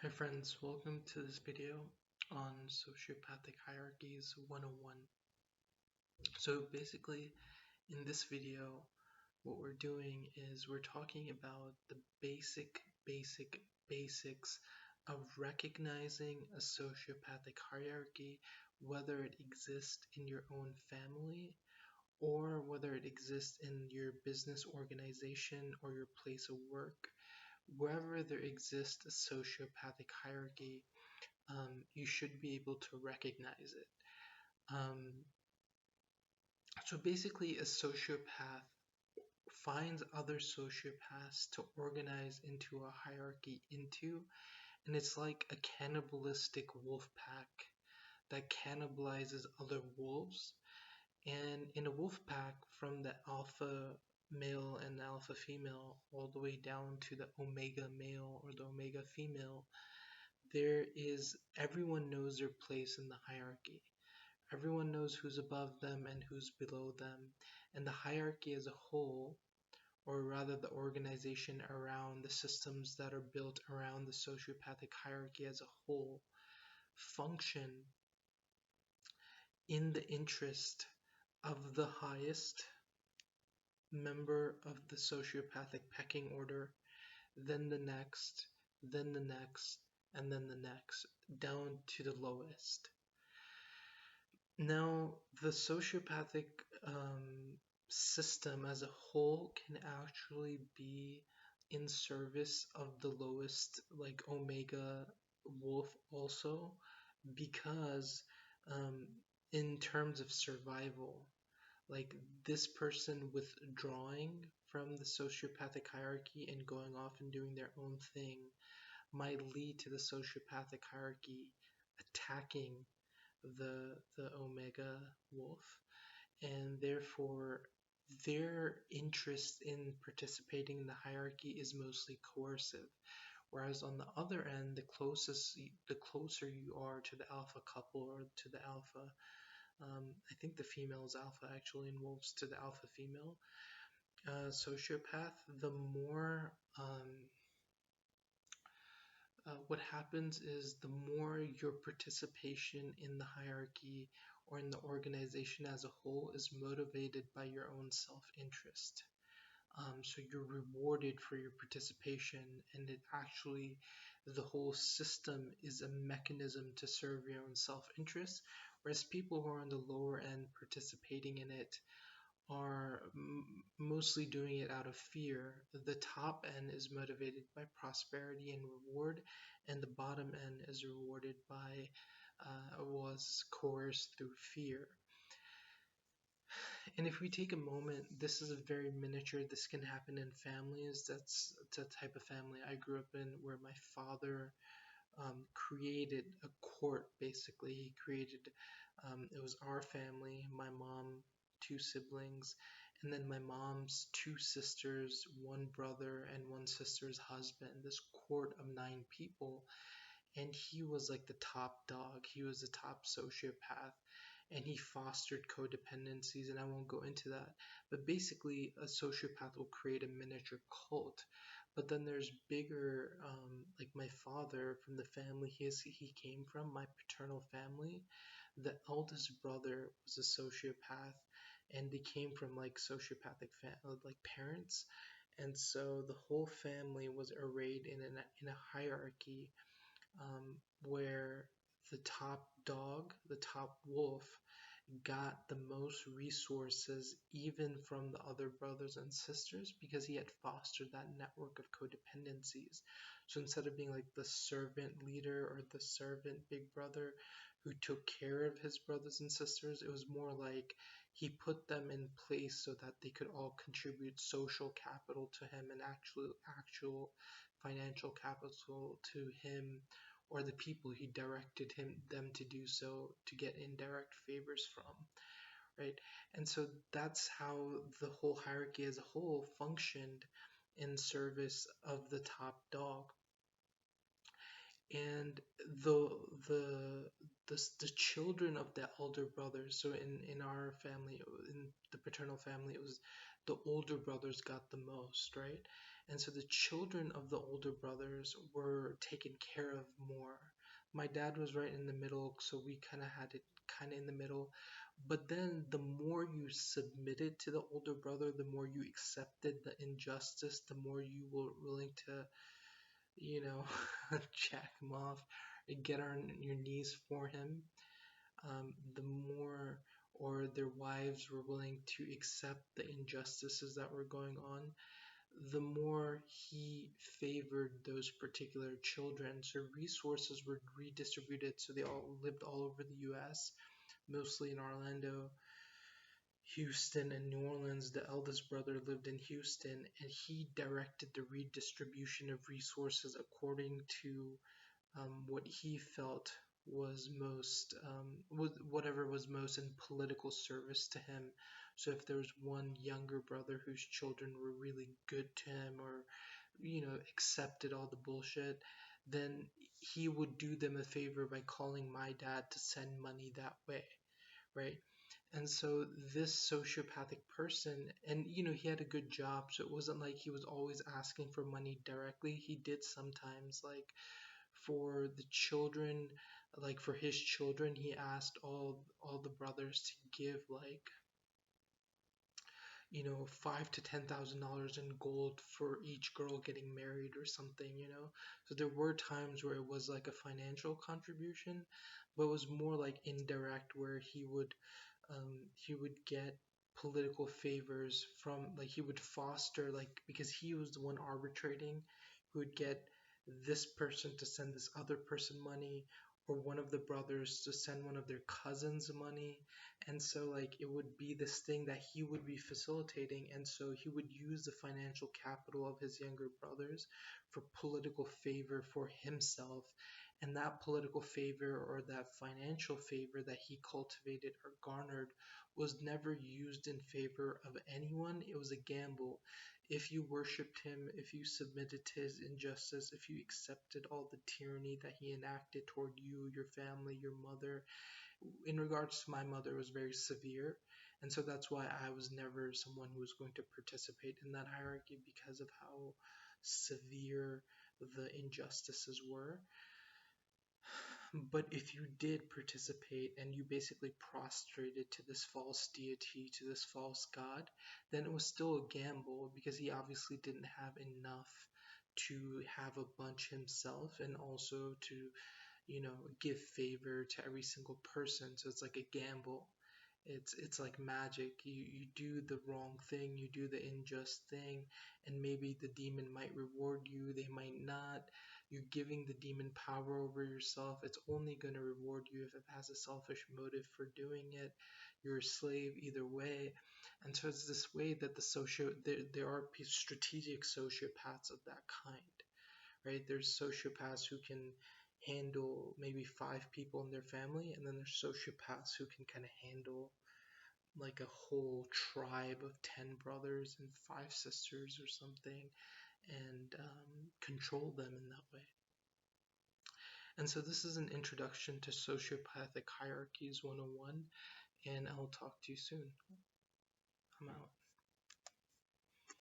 Hi friends, welcome to this video on Sociopathic Hierarchies 101. So basically, in this video, what we're doing is we're talking about the basics of recognizing a sociopathic hierarchy, whether it exists in your own family or whether it exists in your business organization or your place of work. Wherever there exists a sociopathic hierarchy, you should be able to recognize it. So basically, a sociopath finds other sociopaths to organize into a hierarchy into, and it's like a cannibalistic wolf pack that cannibalizes other wolves. And in a wolf pack, from the alpha male and alpha female all the way down to the omega male or the omega female, everyone knows their place in the hierarchy. Everyone knows who's above them and who's below them, and the hierarchy as a whole, or rather the organization around the systems that are built around the sociopathic hierarchy as a whole, function in the interest of the highest member of the sociopathic pecking order, then the next, then the next, and then the next, down to the lowest. Now, the sociopathic system as a whole can actually be in service of the lowest, like Omega Wolf, also, because in terms of survival, like this person withdrawing from the sociopathic hierarchy and going off and doing their own thing might lead to the sociopathic hierarchy attacking the omega wolf, and therefore their interest in participating in the hierarchy is mostly coercive. Whereas on the other end, the closer you are to the alpha couple or to the alpha, I think the female is alpha actually, in wolves, to the alpha female sociopath, the more what happens is the more your participation in the hierarchy or in the organization as a whole is motivated by your own self-interest. So you're rewarded for your participation, and the whole system is a mechanism to serve your own self-interest, whereas people who are on the lower end participating in it are mostly doing it out of fear. The top end is motivated by prosperity and reward, and the bottom end is rewarded by was coerced through fear. And if we take a moment, this is a very miniature. This can happen in families. That's the type of family I grew up in, where my father created a court. Basically, he created. It was our family, my mom, two siblings, and then my mom's two sisters, one brother, and one sister's husband. This court of 9 people, and he was like the top dog. He was the top sociopath, and he fostered codependencies, and I won't go into that. But basically, a sociopath will create a miniature cult. But then there's bigger, like my father, from the family he came from, my paternal family. The eldest brother was a sociopath, and they came from like sociopathic like parents, and so the whole family was arrayed in a hierarchy, where the top dog, the top wolf, got the most resources even from the other brothers and sisters, because he had fostered that network of codependencies. So instead of being like the servant leader or the servant big brother who took care of his brothers and sisters, it was more like he put them in place so that they could all contribute social capital to him and actual financial capital to him or the people he directed them to do so, to get indirect favors from, right? And so that's how the whole hierarchy as a whole functioned in service of the top dog. And the children of the elder brothers, so in our family, in the paternal family, it was the older brothers got the most, right? And so the children of the older brothers were taken care of more. My dad was right in the middle, so we kind of had it kind of in the middle. But then the more you submitted to the older brother, the more you accepted the injustice, the more you were willing to, you know, jack him off and get on your knees for him, the more or their wives were willing to accept the injustices that were going on, the more he favored those particular children. So resources were redistributed, so they all lived all over the US, mostly in Orlando, Houston, and New Orleans. The eldest brother lived in Houston, and he directed the redistribution of resources according to what he felt was most, whatever was most in political service to him. So if there was one younger brother whose children were really good to him, or accepted all the bullshit, then he would do them a favor by calling my dad to send money that way, right? And so this sociopathic person, and he had a good job, so it wasn't like he was always asking for money directly. He did sometimes, like for the children, like for his children, he asked all the brothers to give, like, $5,000 to $10,000 in gold for each girl getting married or something. So there were times where it was like a financial contribution, but it was more like indirect, where he would get political favors from, like, he would foster, like, because he was the one arbitrating, he would get this person to send this other person money, or one of the brothers to send one of their cousins money. And so, like, it would be this thing that he would be facilitating, and so he would use the financial capital of his younger brothers for political favor for himself. And that political favor, or that financial favor that he cultivated or garnered, was never used in favor of anyone. It was a gamble. If you worshipped him, if you submitted to his injustice, if you accepted all the tyranny that he enacted toward you, your family, your mother, in regards to my mother, was very severe. And so that's why I was never someone who was going to participate in that hierarchy, because of how severe the injustices were. But if you did participate and you basically prostrated to this false deity, to this false god, then it was still a gamble, because he obviously didn't have enough to have a bunch himself, and also to, give favor to every single person. So it's like a gamble. It's like magic. You do the wrong thing, you do the unjust thing, and maybe the demon might reward you, they might not. You're giving the demon power over yourself. It's only going to reward you if it has a selfish motive for doing it. You're a slave either way. And so it's this way that there are strategic sociopaths of that kind, right? There's sociopaths who can handle maybe 5 people in their family, and then there's sociopaths who can kind of handle like a whole tribe of 10 brothers and 5 sisters or something, and control them in that way. And so this is an introduction to Sociopathic Hierarchies 101, and I'll talk to you soon. I'm out.